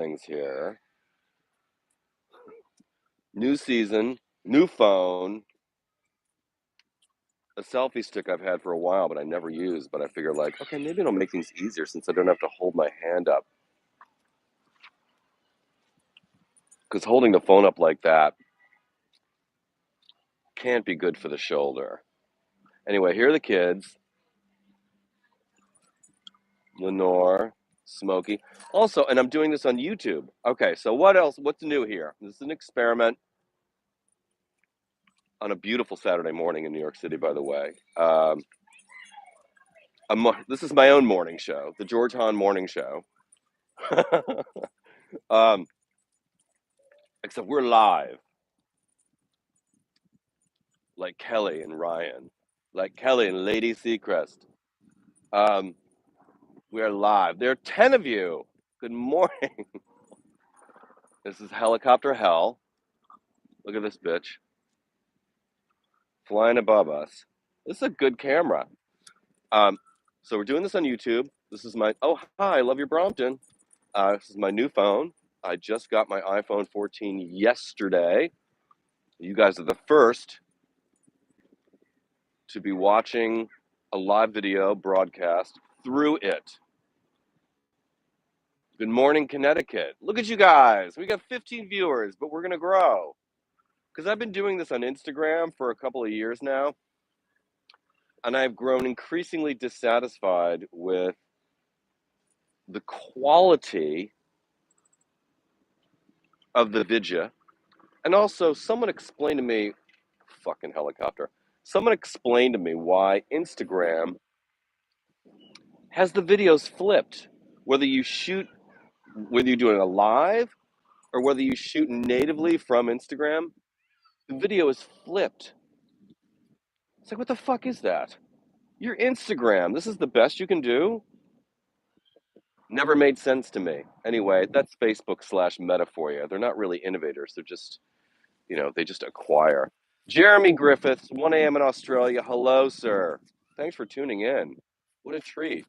things here. New season, new phone, a selfie stick I've had for a while, but I never used. But I figured, like, okay, maybe it'll make things easier since I don't have to hold my hand up. Because holding the phone up like that can't be good for the shoulder. Anyway, here are the kids Lenore, Smokey. Also, and I'm doing this on YouTube. Okay, so what else? What's new here? This is an experiment on a beautiful Saturday morning in New York City, by the way. This is my own morning show, the George Hahn Morning Show. um, except we're live, like Kelly and Ryan, like Kelly and Lady Seacrest. Um, we are live. There are 10 of you. Good morning. This is Helicopter Hell. Look at this bitch flying above us. This is a good camera. Um, so we're doing this on YouTube. This is my, oh, hi, I love your Brompton. This is my new phone. I just got my iPhone 14 yesterday. You guys are the first to be watching a live video broadcast through it. Good morning, Connecticut. Look at you guys. We got 15 viewers, but we're going to grow. Because I've been doing this on Instagram for a couple of years now, and I've grown increasingly dissatisfied with the quality of the vidya. And also, someone explained to me, fucking helicopter, someone explained to me why Instagram has the videos flipped. Whether you shoot, whether you're doing a live or whether you shoot natively from Instagram, the video is flipped. It's like, what the fuck is that? Your Instagram, this is the best you can do? Never made sense to me. Anyway, that's Facebook slash Meta for you. They're not really innovators. They're just, they just acquire. Jeremy Griffiths, 1 a.m. in Australia. Hello, sir. Thanks for tuning in. What a treat.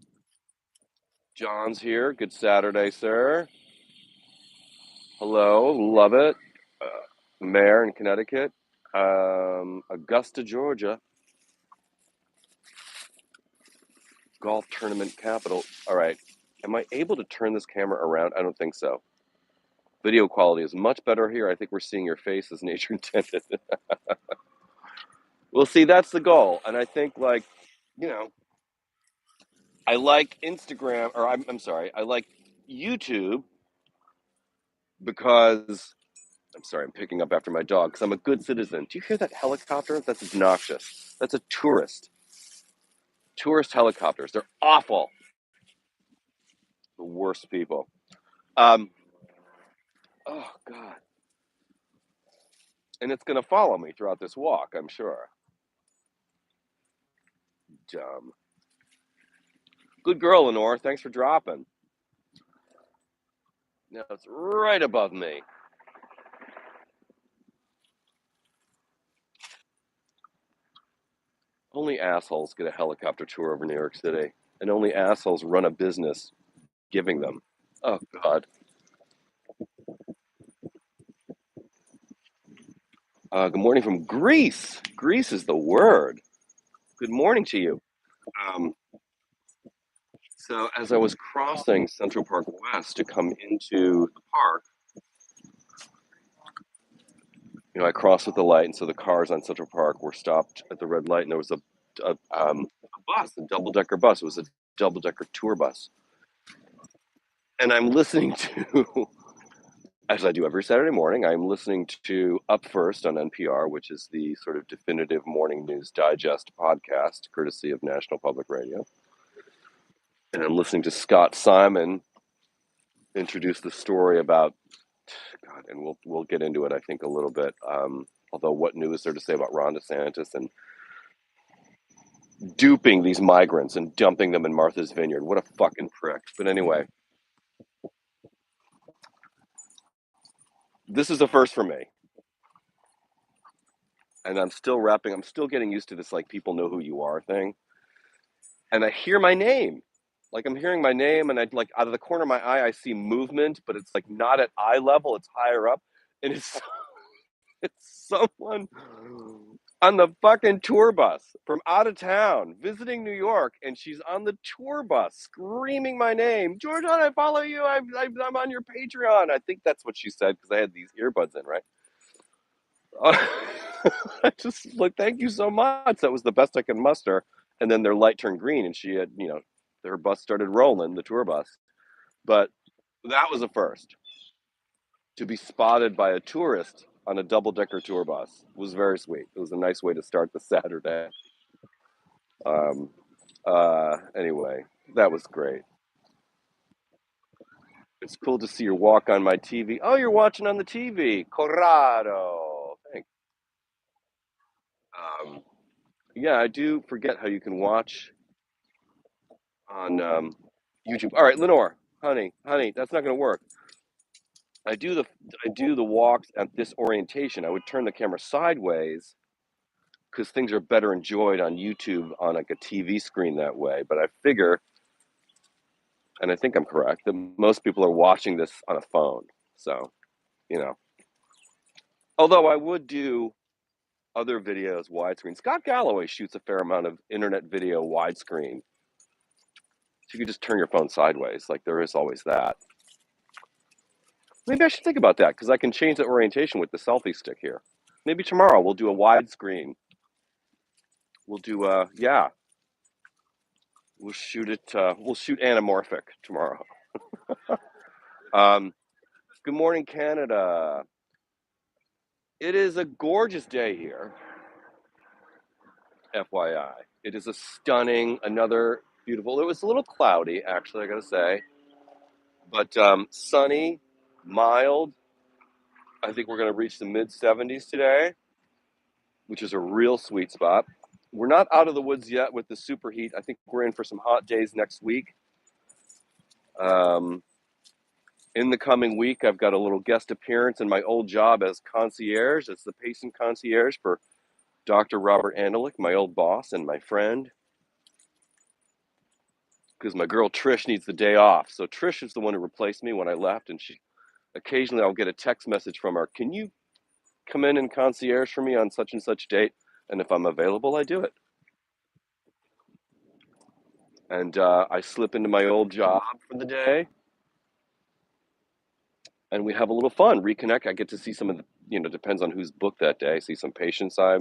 John's here. Good Saturday, sir. Hello. Love it. Mayor in Connecticut. Augusta, Georgia. Golf tournament capital. All right. Am I able to turn this camera around? I don't think so. Video quality is much better here. I think we're seeing your face as nature intended. Well, see, that's the goal. And I think, like, you know, I like Instagram, or I'm sorry, I like YouTube because, I'm sorry, I'm picking up after my dog because I'm a good citizen. Do you hear that helicopter? That's obnoxious. That's a tourist. Tourist helicopters. They're awful. The worst people. Um, oh, God. And it's going to follow me throughout this walk, I'm sure. Dumb. Good girl, Lenore. Thanks for dropping. Now it's right above me. Only assholes get a helicopter tour over New York City, and only assholes run a business giving them. Oh, God. Good morning from Greece. Greece is the word. Good morning to you. Um, so, as I was crossing Central Park West to come into the park, I crossed with the light, and so the cars on Central Park were stopped at the red light, and there was a bus, a double-decker bus. It was a double-decker tour bus, and I'm listening to, as I do every Saturday morning, I'm listening to Up First on NPR, which is the sort of definitive morning news digest podcast, courtesy of National Public Radio. And I'm listening to Scott Simon introduce the story about God, and we'll get into it, I think, a little bit. Although, what news is there to say about Ron DeSantis and duping these migrants and dumping them in Martha's Vineyard? What a fucking prick! But anyway, this is a first for me, and I'm still I'm still getting used to this, like, people know who you are thing, and I hear my name. Like I'm hearing my name, and I like out of the corner of my eye, I see movement, but it's like not at eye level; it's higher up, and it's someone on the fucking tour bus from out of town visiting New York, and she's on the tour bus screaming my name, Jordan. I follow you. I'm on your Patreon. I think that's what she said because I had these earbuds in, right? Uh, I just like, thank you so much. That was the best I could muster. And then their light turned green, and she had, her bus started rolling, the tour bus. But that was a first. To be spotted by a tourist on a double decker tour bus was very sweet. It was a nice way to start the Saturday. Um, anyway, that was great. It's cool to see your walk on my TV. Oh, you're watching on the TV. Corrado. Thanks. Um, yeah, I do forget how you can watch on YouTube. All right, Lenore, honey, that's not going to work. I do the I do the walks at this orientation. I would turn the camera sideways because things are better enjoyed on YouTube on like a TV screen that way. But I figure, and I think I'm correct, that most people are watching this on a phone. So, you know, although I would do other videos widescreen. Scott Galloway shoots a fair amount of internet video widescreen. So you could just turn your phone sideways. Like there is always that. Maybe I should think about that because I can change the orientation with the selfie stick here. Maybe tomorrow we'll do a widescreen. We'll do yeah, we'll shoot it. We'll shoot anamorphic tomorrow. Um, good morning, Canada. It is a gorgeous day here. FYI, it is a stunning, another beautiful. It was a little cloudy, actually, I gotta say, but sunny, mild. I think we're gonna reach the mid 70s today, which is a real sweet spot. We're not out of the woods yet with the superheat. I think we're in for some hot days next week. Um, in the coming week, I've got a little guest appearance in my old job as concierge, as the patient concierge for Dr. Robert Andelick, my old boss and my friend, because my girl Trish needs the day off. So Trish is the one who replaced me when I left, and she occasionally I'll get a text message from her. Can you come in and concierge for me on such and such date? And if I'm available, I do it. And I slip into my old job for the day, and we have a little fun, reconnect. I get to see some of the, depends on who's booked that day. See some patients I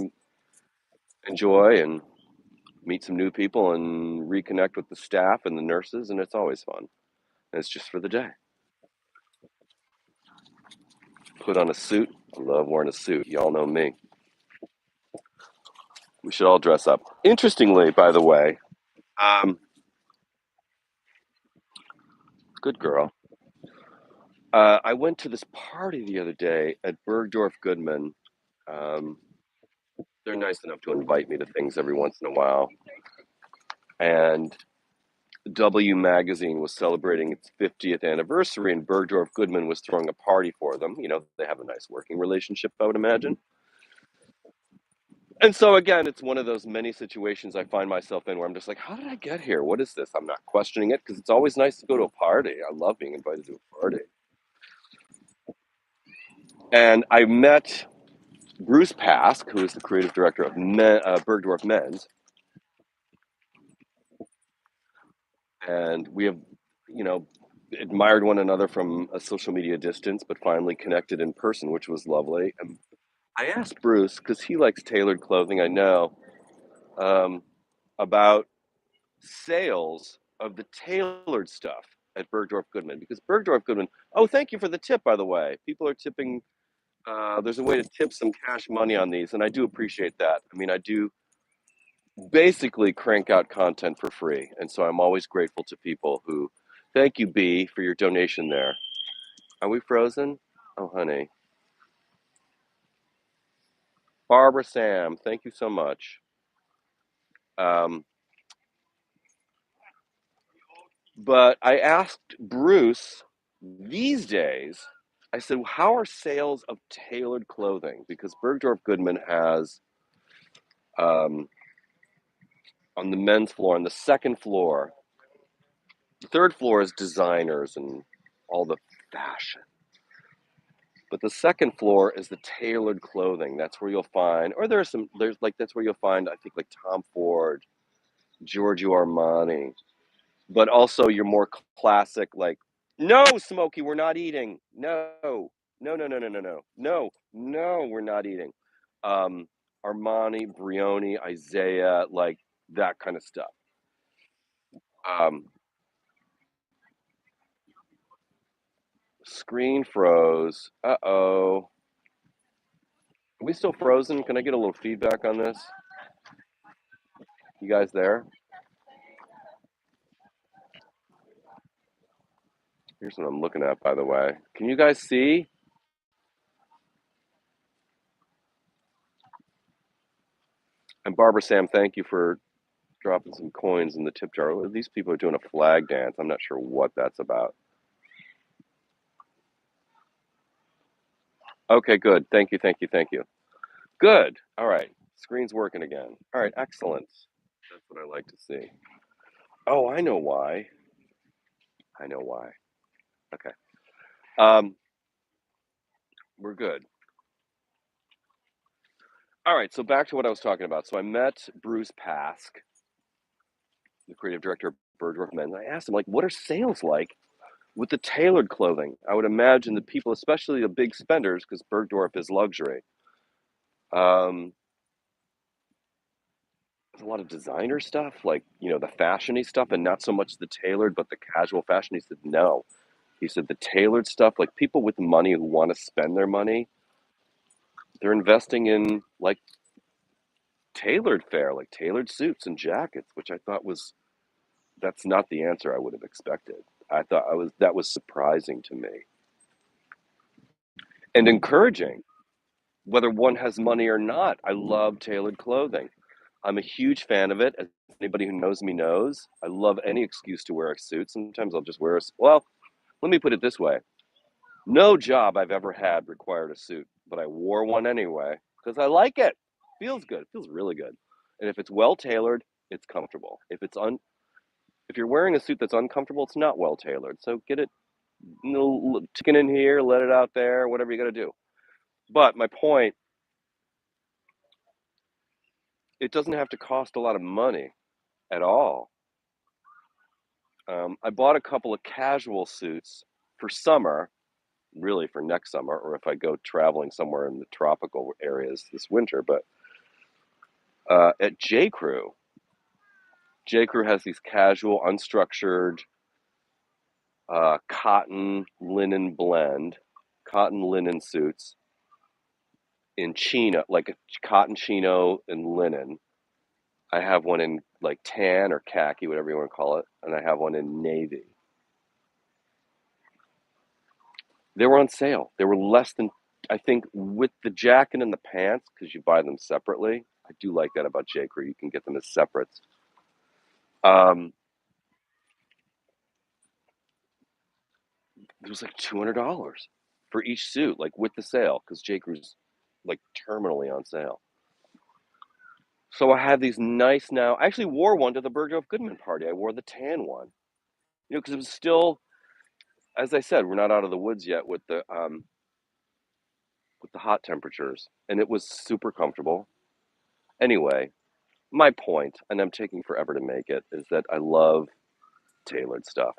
enjoy and meet some new people and reconnect with the staff and the nurses, and it's always fun. And it's just for the day. Put on a suit. I love wearing a suit. Y'all know me. We should all dress up. Interestingly, by the way, um, good girl. I went to this party the other day at Bergdorf Goodman. Um, they're nice enough to invite me to things every once in a while. And W Magazine was celebrating its 50th anniversary, and Bergdorf Goodman was throwing a party for them. They have a nice working relationship, I would imagine. And so, again, it's one of those many situations I find myself in where I'm just like, how did I get here? What is this? I'm not questioning it because it's always nice to go to a party. I love being invited to a party. And I met Bruce Pask, who is the creative director of Bergdorf Men's, and we have, you know, admired one another from a social media distance, but finally connected in person, which was lovely. And I asked Bruce because he likes tailored clothing. I know about sales of the tailored stuff at Bergdorf Goodman because Bergdorf Goodman. Oh, thank you for the tip, by the way. People are tipping. There's a way to tip some cash money on these, and I do appreciate that. I mean, I do basically crank out content for free. And so I'm always grateful to people who, thank you, B, for your donation there. Are we frozen? Oh, honey. Barbara Sam, thank you so much. Um, but I asked Bruce these days, I said, how are sales of tailored clothing? Because Bergdorf Goodman has, um, on the men's floor, on the second floor, The third floor is designers and all the fashion. But the second floor is the tailored clothing. That's where you'll find, or that's where you'll find, I think, like Tom Ford, Giorgio Armani, but also your more classic, like, no, Smokey, we're not eating. No, no, no, no, no, no, no, no, no, we're not eating. Um, Armani, Brioni, Isaiah, like that kind of stuff. Um, Screen froze. Uh-oh. Are we still frozen? Can I get a little feedback on this? You guys there? Here's what I'm looking at, by the way. Can you guys see? And Barbara Sam, thank you for dropping some coins in the tip jar. These people are doing a flag dance. I'm not sure what that's about. Okay, good. Thank you, thank you, thank you. Good. All right. Screen's working again. All right, excellent. That's what I like to see. Oh, I know why. I know why. Okay. Um, we're good. All right, so back to what I was talking about. So I met Bruce Pask, the creative director of Bergdorf Men's. I asked him, like, what are sales like with the tailored clothing? I would imagine the people, especially the big spenders, because Bergdorf is luxury. Um, there's a lot of designer stuff, like, the fashiony stuff, and not so much the tailored, but the casual fashion. He said, no. He said the tailored stuff, like people with money who want to spend their money, they're investing in like tailored fare, like tailored suits and jackets, which I thought that's not the answer I would have expected. I thought that was surprising to me and encouraging, whether one has money or not. I love tailored clothing. I'm a huge fan of it. As anybody who knows me knows, I love any excuse to wear a suit. Sometimes I'll just wear well, let me put it this way. No job I've ever had required a suit, but I wore one anyway because I like it. Feels good. It feels really good. And if it's well tailored, it's comfortable. If you're wearing a suit that's uncomfortable, it's not well tailored. So get it, chicken in here, let it out there, whatever you got to do. But my point, it doesn't have to cost a lot of money at all. I bought a couple of casual suits for summer, really for next summer, or if I go traveling somewhere in the tropical areas this winter. But at J. Crew has these casual, unstructured cotton linen blend, cotton linen suits in chino, like a cotton chino and linen. I have one in like tan or khaki, whatever you want to call it, and I have one in navy. They were on sale. They were less than, I think, with the jacket and the pants, because you buy them separately. I do like that about J. Crew. You can get them as separates. Um, it was like $200 for each suit, like with the sale, because J. Crew's like terminally on sale. So I have these nice now. I actually wore one to the Bergdorf Goodman party. I wore the tan one, because it was still, as I said, we're not out of the woods yet with the hot temperatures, and it was super comfortable. Anyway, my point, and I'm taking forever to make it, is that I love tailored stuff.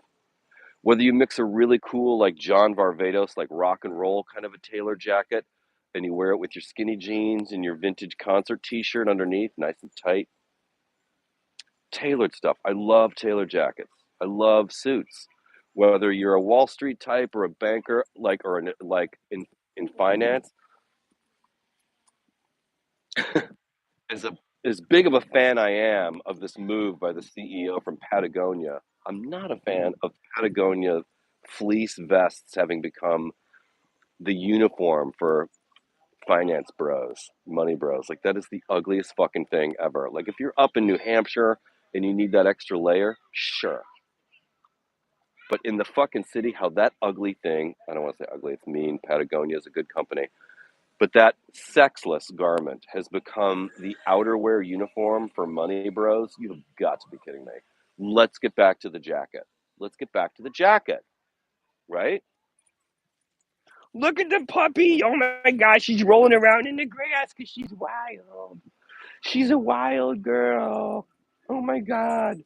Whether you mix a really cool, like John Varvatos, like rock and roll kind of a tailored jacket, and you wear it with your skinny jeans and your vintage concert t-shirt underneath, nice and tight. Tailored stuff. I love tailored jackets. I love suits. Whether you're a Wall Street type or a banker, like in finance, as a as big of a fan I am of this move by the CEO from Patagonia, I'm not a fan of Patagonia fleece vests having become the uniform for finance bros, money bros. Like that is the ugliest fucking thing ever. Like if you're up in New Hampshire and you need that extra layer, sure. But in the fucking city, how that ugly thing, I don't want to say ugly, it's mean. Patagonia is a good company. But that sexless garment has become the outerwear uniform for money bros. You've got to be kidding me. Let's get back to the jacket. let's get back to the jacket, right? Look at the puppy. Oh my gosh, she's rolling around in the grass because she's wild. She's a wild girl. Oh my God.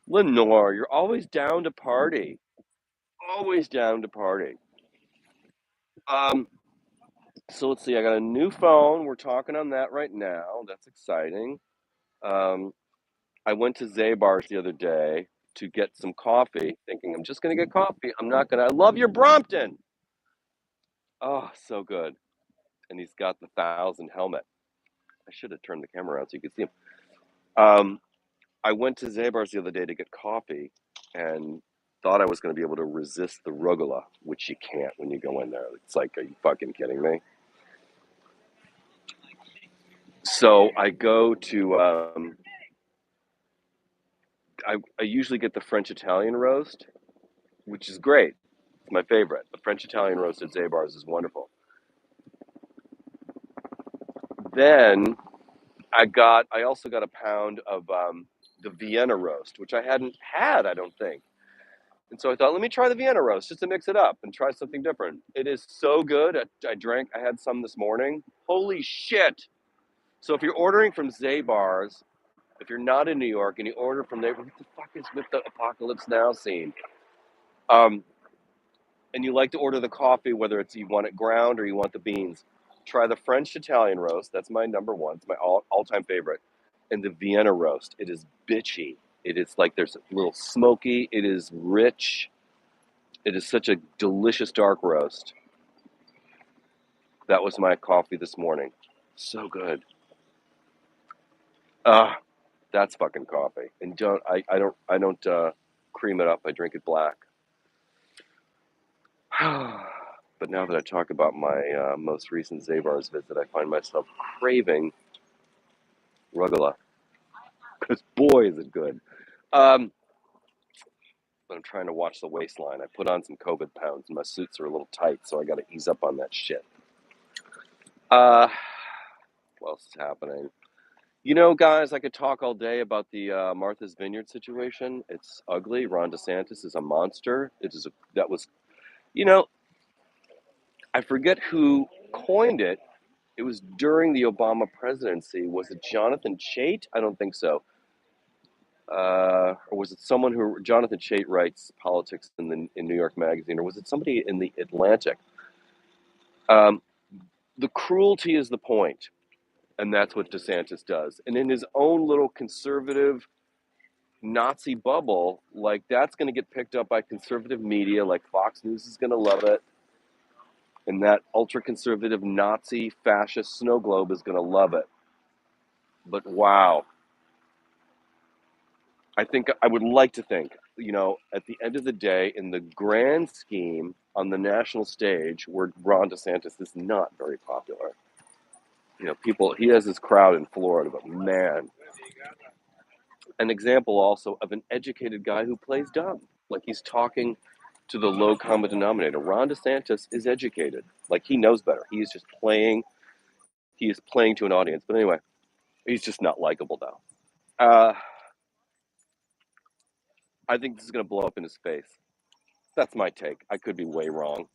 Lenore, you're always down to party. Always down to party. Um, so let's see. I got a new phone. We're talking on that right now. That's exciting. Um, I went to Zabar's the other day to get some coffee, thinking I'm just gonna get coffee. I'm not gonna. I love your Brompton. Oh, so good. And he's got the 1,000 helmet. I should have turned the camera around so you could see him. Um, I went to Zabar's the other day to get coffee, and thought I was going to be able to resist the rugula, which you can't when you go in there. It's like, are you fucking kidding me? So I go to, I usually get the French Italian roast, which is great. It's my favorite. The French Italian roast at Zabar's is wonderful. Then I also got a pound of the Vienna roast, which I hadn't had, I don't think. And so I thought, let me try the Vienna roast just to mix it up and try something different. It is so good. I had some this morning. Holy shit. So if you're ordering from Zabar's, if you're not in New York and you order from there, what the fuck is with the Apocalypse Now scene? Um, and you like to order the coffee, whether it's you want it ground or you want the beans, try the French Italian roast. That's my number one. It's my all-time favorite. And the Vienna roast. It is bitchy. It is like there's a little smoky. It is rich. It is such a delicious dark roast. That was my coffee this morning. So good. Ah, that's fucking coffee. And I don't cream it up. I drink it black. But now that I talk about my most recent Zabar's visit, I find myself craving rugula. Because boy, is it good. Um, but I'm trying to watch the waistline. I put on some COVID pounds and my suits are a little tight, so I got to ease up on that shit. Uh, what else is happening? You know, guys, I could talk all day about the Martha's Vineyard situation. It's ugly. Ron DeSantis is a monster. That was, you know, I forget who coined it. It was during the Obama presidency. Was it Jonathan Chait? I don't think so. Or was it someone who Jonathan Chait writes politics in New York Magazine, or was it somebody in the Atlantic? Um, the cruelty is the point, and that's what DeSantis does. And in his own little conservative Nazi bubble, like that's going to get picked up by conservative media, like Fox News is going to love it, and that ultra conservative Nazi fascist snow globe is going to love it. But wow, I would like to think, at the end of the day, in the grand scheme on the national stage, where Ron DeSantis is not very popular. He has his crowd in Florida, but man, an example also of an educated guy who plays dumb. Like he's talking to the low common denominator. Ron DeSantis is educated. Like he knows better. He is playing to an audience. But anyway, he's just not likable now. Uh, I think this is going to blow up in his face. That's my take. I could be way wrong.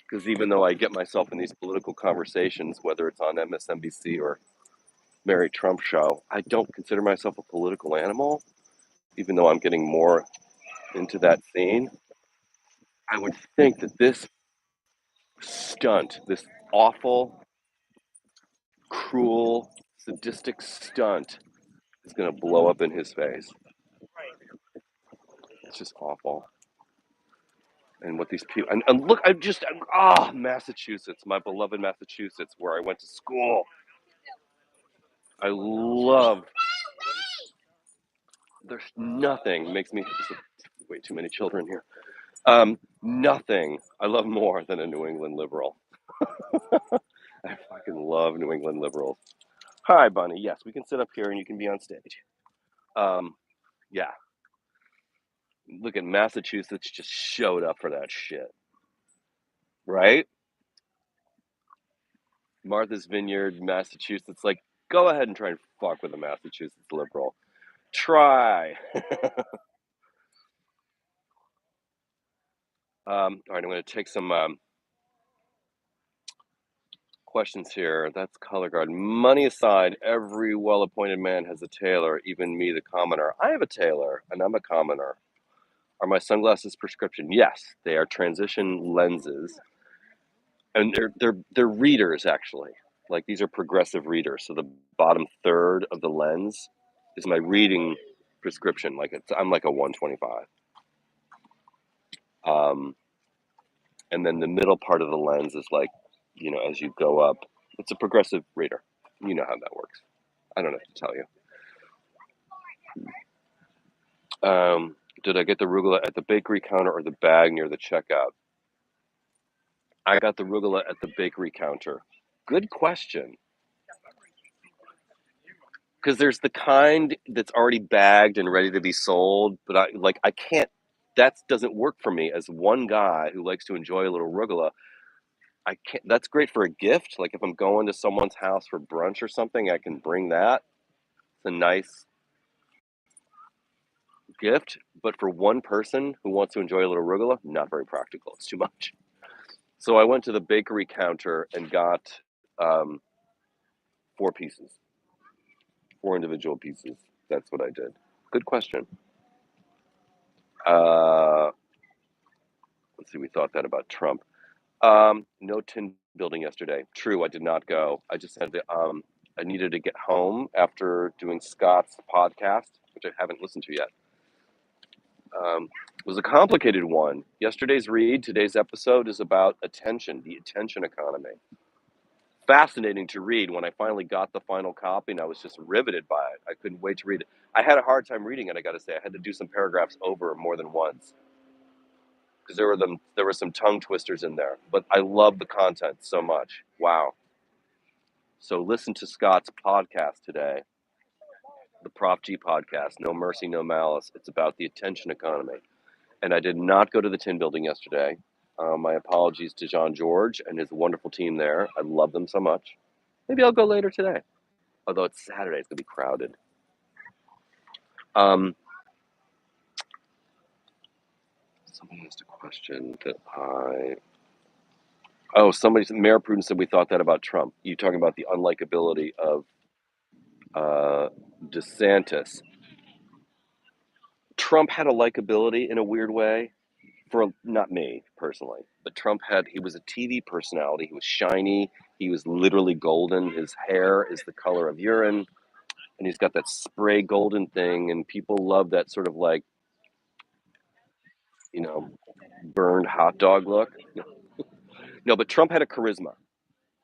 Because even though I get myself in these political conversations, whether it's on MSNBC or Mary Trump show, I don't consider myself a political animal, even though I'm getting more into that scene. I would think that this stunt, this awful, cruel, sadistic stunt, is going to blow up in his face. It's just awful. And what these people, and look, Massachusetts, my beloved Massachusetts, where I went to school. I love, there's nothing makes me, way too many children here. Nothing I love more than a New England liberal. I fucking love New England liberals. Hi, Bunny. Yes, we can sit up here and you can be on stage. Yeah. Look at Massachusetts just showed up for that shit, right? Martha's Vineyard, Massachusetts. Like, go ahead and try and fuck with a Massachusetts liberal. Try. All right, I'm going to take some questions here. That's color guard. Money aside, every well-appointed man has a tailor, even me, the commoner. I have a tailor, and I'm a commoner. Are my sunglasses prescription? Yes, they are transition lenses, and they're readers actually. Like these are progressive readers. So the bottom third of the lens is my reading prescription. I'm like a 125. Um, and then the middle part of the lens is like, as you go up, it's a progressive reader. You know how that works. I don't have to tell you. Did I get the arugula at the bakery counter or the bag near the checkout? I got the arugula at the bakery counter. Good question. Because there's the kind that's already bagged and ready to be sold, but I can't. That doesn't work for me as one guy who likes to enjoy a little arugula. I can't. That's great for a gift. Like if I'm going to someone's house for brunch or something, I can bring that. It's a nice gift. But for one person who wants to enjoy a little arugula, not very practical. It's too much. So I went to the bakery counter and got um, 4 pieces, 4 individual pieces. That's what I did. Good question. Uh, let's see. We thought that about Trump. No tin building yesterday. True, I did not go. I just had to. I needed to get home after doing Scott's podcast, which I haven't listened to yet. It was a complicated one. Yesterday's read, today's episode is about attention, the attention economy. Fascinating to read. When I finally got the final copy, and I was just riveted by it. I couldn't wait to read it. I had a hard time reading it. I got to say, I had to do some paragraphs over more than once because there were some tongue twisters in there. But I love the content so much. Wow. So listen to Scott's podcast today, the Prof G podcast, No Mercy, No Malice. It's about the attention economy. And I did not go to the Tin Building yesterday. My apologies to Jean George and his wonderful team there. I love them so much. Maybe I'll go later today. Although it's Saturday, it's going to be crowded. Um, Somebody asked a question that Mayor Prudence said we thought that about Trump. You talking about the unlikability of uh, DeSantis. Trump had a likability in a weird way. For not me personally, but he was a TV personality. He was shiny. He was literally golden. His hair is the color of urine, and he's got that spray golden thing, and people love that sort of like, you know, burned hot dog look. No, but Trump had a charisma.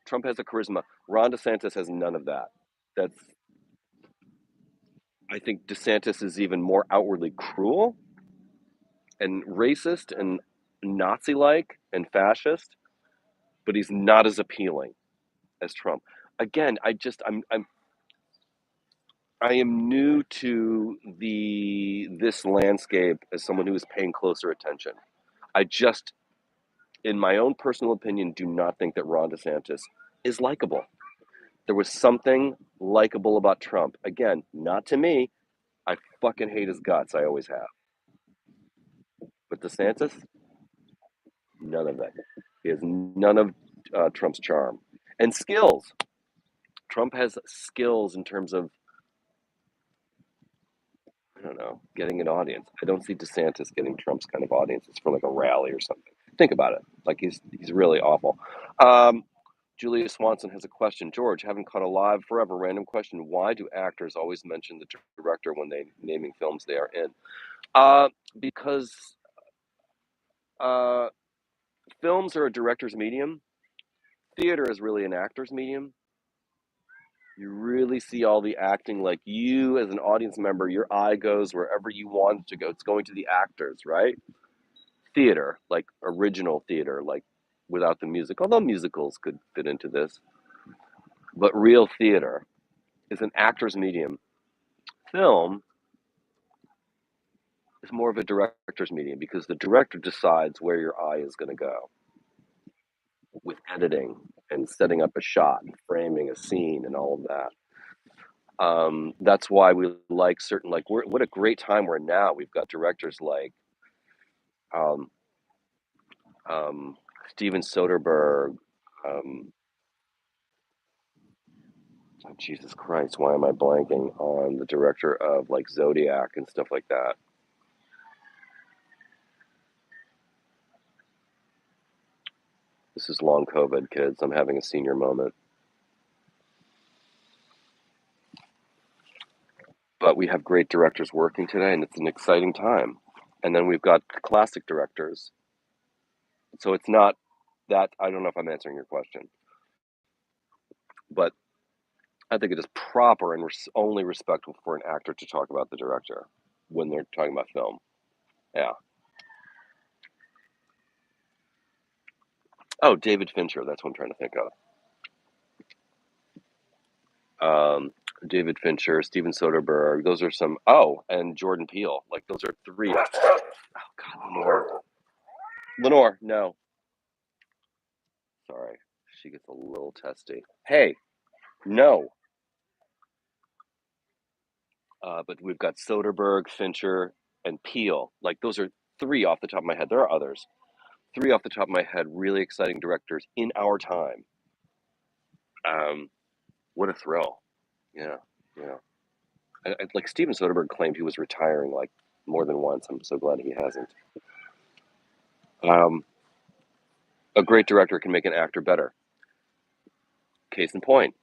Trump has a charisma. Ron DeSantis has none of that. That's I think DeSantis is even more outwardly cruel and racist and Nazi-like and fascist, but he's not as appealing as Trump. Again, I am new to this landscape as someone who is paying closer attention. I just, in my own personal opinion, do not think that Ron DeSantis is likable. There was something likable about Trump. Again, not to me. I fucking hate his guts. I always have. But DeSantis, none of it. He has none of Trump's charm and skills. Trump has skills in terms of, I don't know, getting an audience. I don't see DeSantis getting Trump's kind of audiences for like a rally or something. Think about it. Like he's really awful. Um, Julia Swanson has a question. George, haven't caught a live forever. Random question. Why do actors always mention the director when they naming films they are in? Because uh, films are a director's medium. Theater is really an actor's medium. You really see all the acting, like you as an audience member, your eye goes wherever you want it to go. It's going to the actors, right? Theater, like original theater, like without the music, although musicals could fit into this, but real theater is an actor's medium. Film is more of a director's medium because the director decides where your eye is going to go with editing and setting up a shot and framing a scene and all of that. That's why we like certain, like, what a great time we're in now. We've got directors like um, Steven Soderbergh. Oh, Jesus Christ, why am I blanking on the director of like Zodiac and stuff like that? This is long COVID, kids. I'm having a senior moment. But we have great directors working today, and it's an exciting time. And then we've got classic directors. So it's not that, I don't know if I'm answering your question, but I think it is proper and only respectful for an actor to talk about the director when they're talking about film. Yeah. Oh, David Fincher. That's what I'm trying to think of. David Fincher, Steven Soderbergh. Those are some. Oh, and Jordan Peele. Like those are three. Oh God, Lenore. Lenore, no. Sorry, she gets a little testy. Hey, no. But we've got Soderbergh, Fincher, and Peele. Like those are three off the top of my head. There are others. Three off the top of my head. Really exciting directors in our time. What a thrill. Yeah, yeah. Like Steven Soderbergh claimed he was retiring like more than once. I'm so glad he hasn't. Um, a great director can make an actor better. Case in point,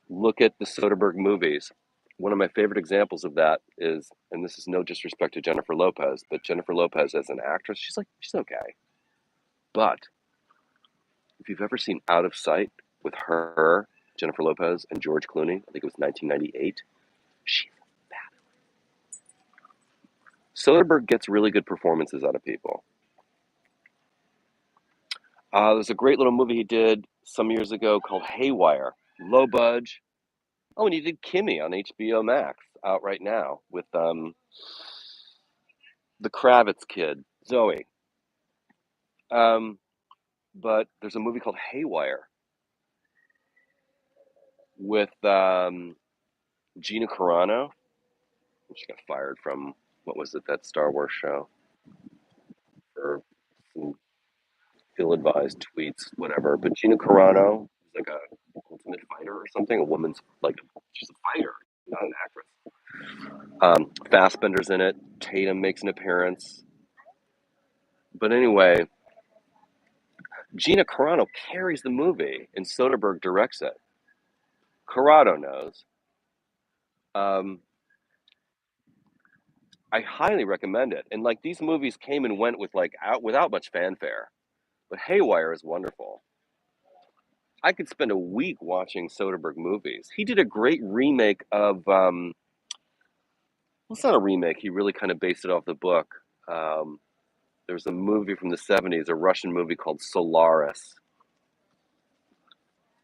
look at the Soderbergh movies. One of my favorite examples of that is, and this is no disrespect to Jennifer Lopez, but Jennifer Lopez as an actress, she's okay. But if you've ever seen Out of Sight with her, Jennifer Lopez, and George Clooney, I think it was 1998, she's bad. Soderbergh gets really good performances out of people. There's a great little movie he did some years ago called Haywire. Low budge. Oh, and he did Kimmy on HBO Max, out right now with the Kravitz kid, Zoe. Um, but there's a movie called Haywire with Gina Carano. She got fired from, what was it, that Star Wars show for some ill-advised tweets, whatever. But Gina Carano is like a ultimate fighter or something. A woman's like, she's a fighter, not an actress. Fassbender's in it. Tatum makes an appearance. But anyway, Gina Carano carries the movie, and Soderbergh directs it. Corrado knows. Um, I highly recommend it. And like these movies came and went with like out without much fanfare. But Haywire is wonderful. I could spend a week watching Soderbergh movies. He did a great remake of well, it's not a remake. He really kind of based it off the book. There's a movie from the 70s, a Russian movie called Solaris.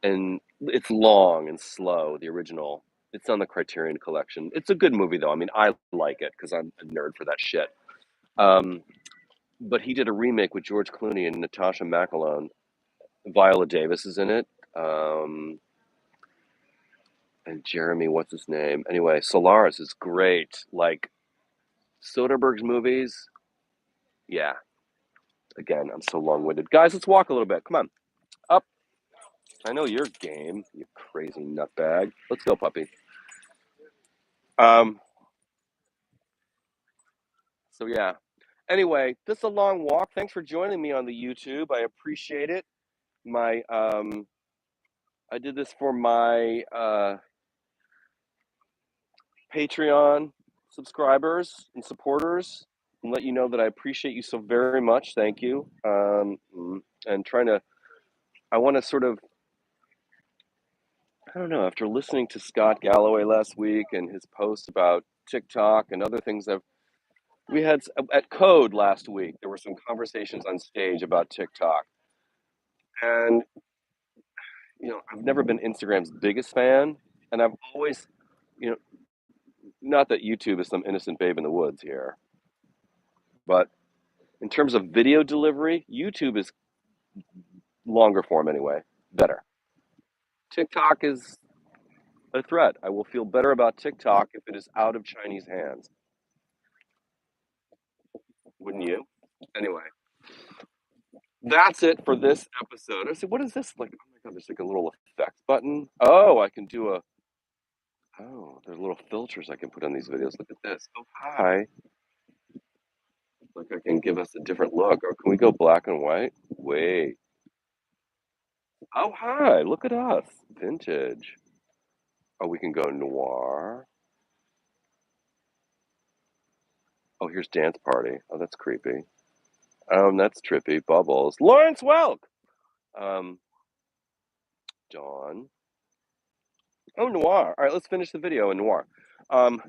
And it's long and slow, the original. It's on the Criterion Collection. It's a good movie, though. I mean, I like it because I'm a nerd for that shit. But he did a remake with George Clooney and Natasha McElhone. Viola Davis is in it. And Jeremy, what's his name? Anyway, Solaris is great. Like, Soderbergh's movies, yeah. Again, I'm so long-winded. Guys, let's walk a little bit. Come on. Up. I know you're game, you crazy nutbag. Let's go, puppy. So yeah. Anyway, this is a long walk. Thanks for joining me on the YouTube. I appreciate it. My I did this for my Patreon subscribers and supporters, and let you know that I appreciate you so very much. Thank you. And I want to sort of, I don't know, after listening to Scott Galloway last week and his post about TikTok and other things we had at Code last week, there were some conversations on stage about TikTok. And, I've never been Instagram's biggest fan. And I've always, you know, not that YouTube is some innocent babe in the woods here, but in terms of video delivery, YouTube is longer form anyway, better. TikTok is a threat. I will feel better about TikTok if it is out of Chinese hands. Wouldn't you? Anyway, that's it for this episode. I said, what is this? Like, oh my God, there's like a little effects button. Oh, I can do a, oh, there's little filters I can put on these videos. Look at this. Oh, hi. Like I can give us a different look. Or can we go black and white? Wait. Oh, hi. Look at us. Vintage. Oh, we can go noir. Oh, here's dance party. Oh, that's creepy. That's trippy. Bubbles. Lawrence Welk. Um, Dawn. Oh, noir. All right, let's finish the video in noir. Um,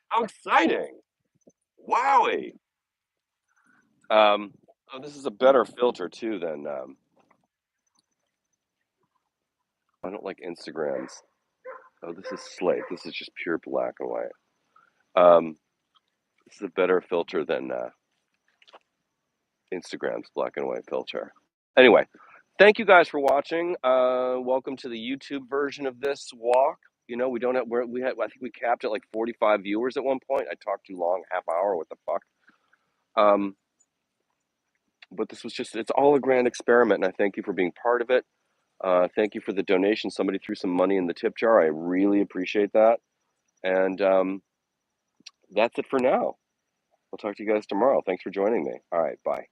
how exciting! Wowie. Oh, this is a better filter too than. I don't like Instagrams. Oh, this is slate. This is just pure black and white. Um, this is a better filter than Instagram's black and white filter. Anyway, thank you guys for watching. Welcome to the YouTube version of this walk. You know, we don't have we had I think we capped at like 45 viewers at one point. I talked too long, half hour. What the fuck? Um, but this was just it's all a grand experiment, and I thank you for being part of it. Thank you for the donation. Somebody threw some money in the tip jar. I really appreciate that. And that's it for now. I'll talk to you guys tomorrow. Thanks for joining me. All right, bye.